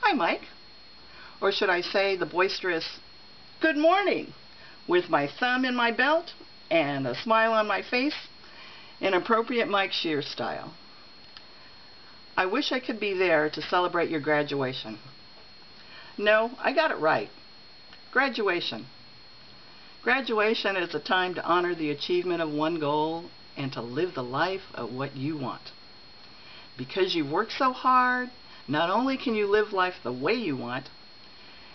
"Hi, Mike." Or should I say the boisterous, "Good morning," with my thumb in my belt and a smile on my face, in appropriate Mike Schier style? I wish I could be there to celebrate your graduation. No, I got it right. Graduation. Graduation is a time to honor the achievement of one goal and to live the life of what you want. Because you've worked so hard, not only can you live life the way you want,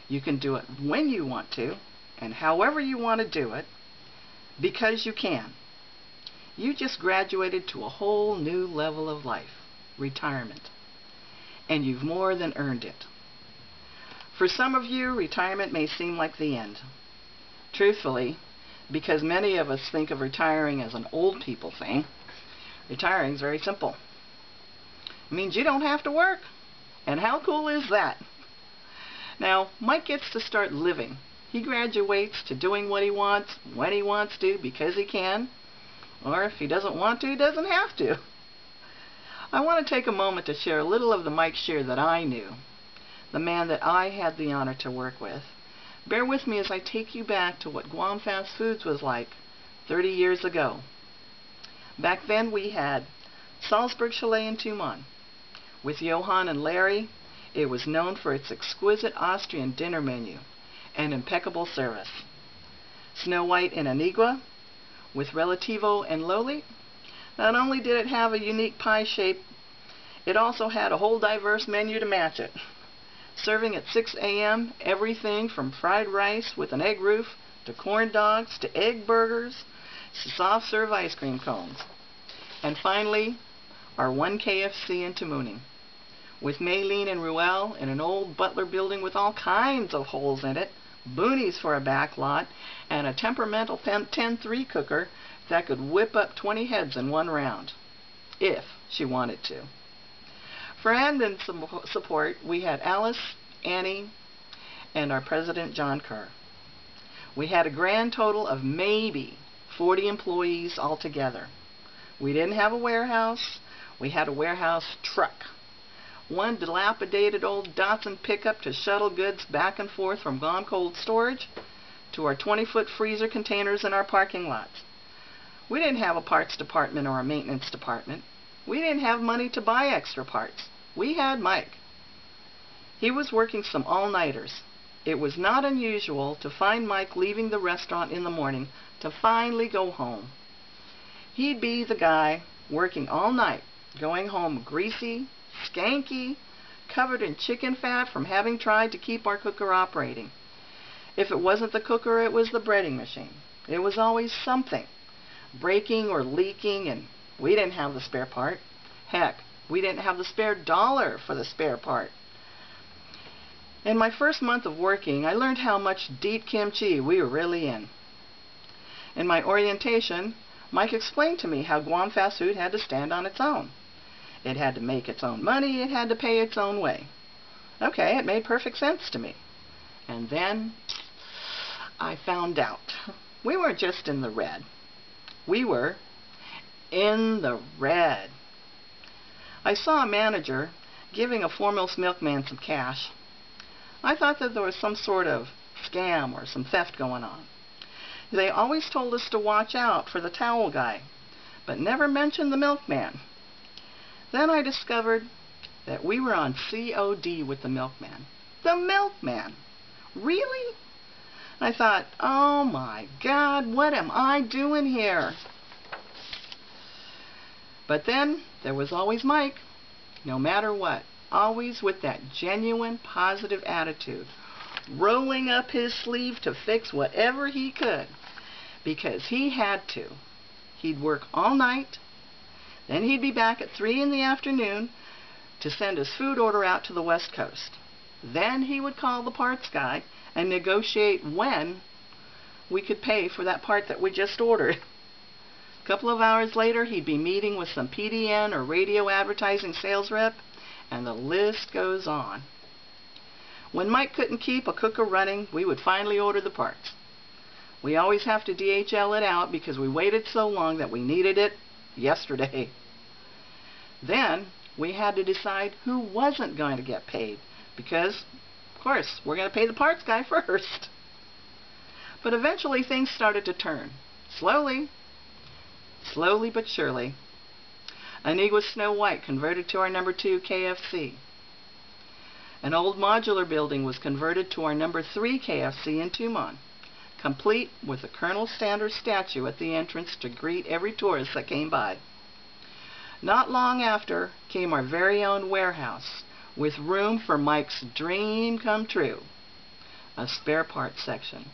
you can do it when you want to, and however you want to do it, because you can. You just graduated to a whole new level of life, retirement, and you've more than earned it. For some of you, retirement may seem like the end. Truthfully, because many of us think of retiring as an old people thing, retiring is very simple. It means you don't have to work. And how cool is that? Now, Mike gets to start living. He graduates to doing what he wants, when he wants to, because he can. Or if he doesn't want to, he doesn't have to. I want to take a moment to share a little of the Mike Schier that I knew, the man that I had the honor to work with. Bear with me as I take you back to what Guam Fast Foods was like 30 years ago. Back then we had Salzburg Chalet in Tumon. With Johann and Larry, it was known for its exquisite Austrian dinner menu and impeccable service. Snow White in Anigua, with Relativo and Loli, not only did it have a unique pie shape, it also had a whole diverse menu to match it. Serving at 6 a.m., everything from fried rice with an egg roof, to corn dogs, to egg burgers, to soft serve ice cream cones. And finally, our one KFC in Tamuning, with Maylene and Ruel in an old Butler building with all kinds of holes in it, boonies for a back lot, and a temperamental 10-3 cooker that could whip up 20 heads in one round, if she wanted to. Friend and support, we had Alice, Annie, and our president, John Kerr. We had a grand total of maybe 40 employees altogether. We didn't have a warehouse. We had a warehouse truck. One dilapidated old Datsun pickup to shuttle goods back and forth from Guam cold storage to our 20-foot freezer containers in our parking lots. We didn't have a parts department or a maintenance department. We didn't have money to buy extra parts. We had Mike. He was working some all-nighters. It was not unusual to find Mike leaving the restaurant in the morning to finally go home. He'd be the guy working all night, going home greasy, skanky, covered in chicken fat from having tried to keep our cooker operating. If it wasn't the cooker, it was the breading machine. It was always something, breaking or leaking, and we didn't have the spare part. Heck, we didn't have the spare dollar for the spare part. In my first month of working, I learned how much deep kimchi we were really in. In my orientation, Mike explained to me how Guam Fast Food had to stand on its own. It had to make its own money, it had to pay its own way. Okay, it made perfect sense to me. And then I found out. We weren't just in the red. We were in the red. I saw a manager giving a foremost milkman some cash. I thought that there was some sort of scam or some theft going on. They always told us to watch out for the towel guy, but never mentioned the milkman. Then I discovered that we were on COD with the milkman. The milkman! Really? I thought, oh my God, what am I doing here? But then there was always Mike, no matter what, always with that genuine positive attitude, rolling up his sleeve to fix whatever he could, because he had to. He'd work all night, then he'd be back at 3 in the afternoon to send his food order out to the West Coast. Then he would call the parts guy and negotiate when we could pay for that part that we just ordered. A couple of hours later, he'd be meeting with some PDN or radio advertising sales rep, and the list goes on. When Mike couldn't keep a cooker running, we would finally order the parts. We always have to DHL it out because we waited so long that we needed it yesterday. Then we had to decide who wasn't going to get paid because, of course, we're going to pay the parts guy first. But eventually things started to turn. Slowly but surely. Antigua Snow White converted to our number 2 KFC. An old modular building was converted to our number 3 KFC in Tumon, complete with a Colonel Sanders statue at the entrance to greet every tourist that came by. Not long after came our very own warehouse, with room for Mike's dream come true, a spare parts section.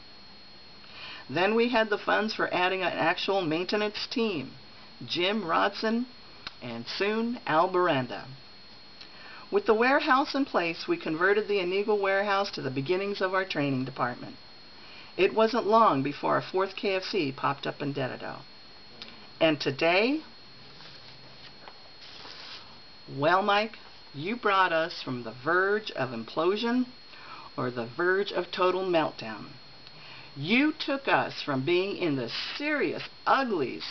Then we had the funds for adding an actual maintenance team, Jim Rodson and soon Al Baranda. With the warehouse in place, we converted the Antigua warehouse to the beginnings of our training department. It wasn't long before our 4th KFC popped up in Dededo. And today, well, Mike, you brought us from the verge of implosion or the verge of total meltdown. You took us from being in the serious uglies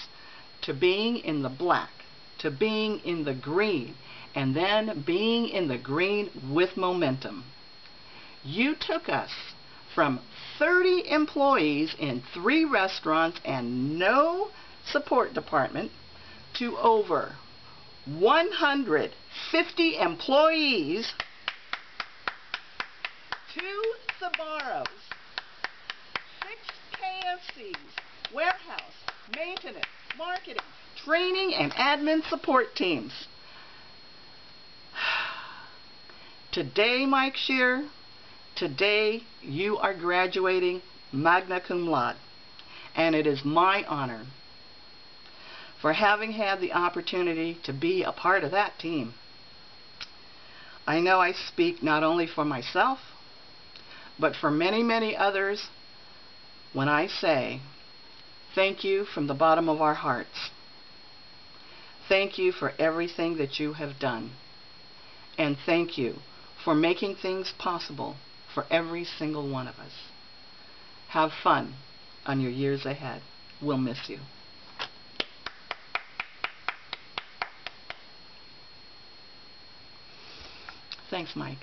to being in the black, to being in the green, and then being in the green with momentum. You took us from 30 employees in 3 restaurants and no support department to over 150 employees, 2 Sbarros, 6 KFCs, warehouse, maintenance, marketing, training, and admin support teams. Today, Mike Schier, today you are graduating magna cum laude, and it is my honor for having had the opportunity to be a part of that team. I know I speak not only for myself, but for many, many others when I say thank you from the bottom of our hearts. Thank you for everything that you have done. And thank you for making things possible for every single one of us. Have fun on your years ahead. We'll miss you. Thanks, Mike.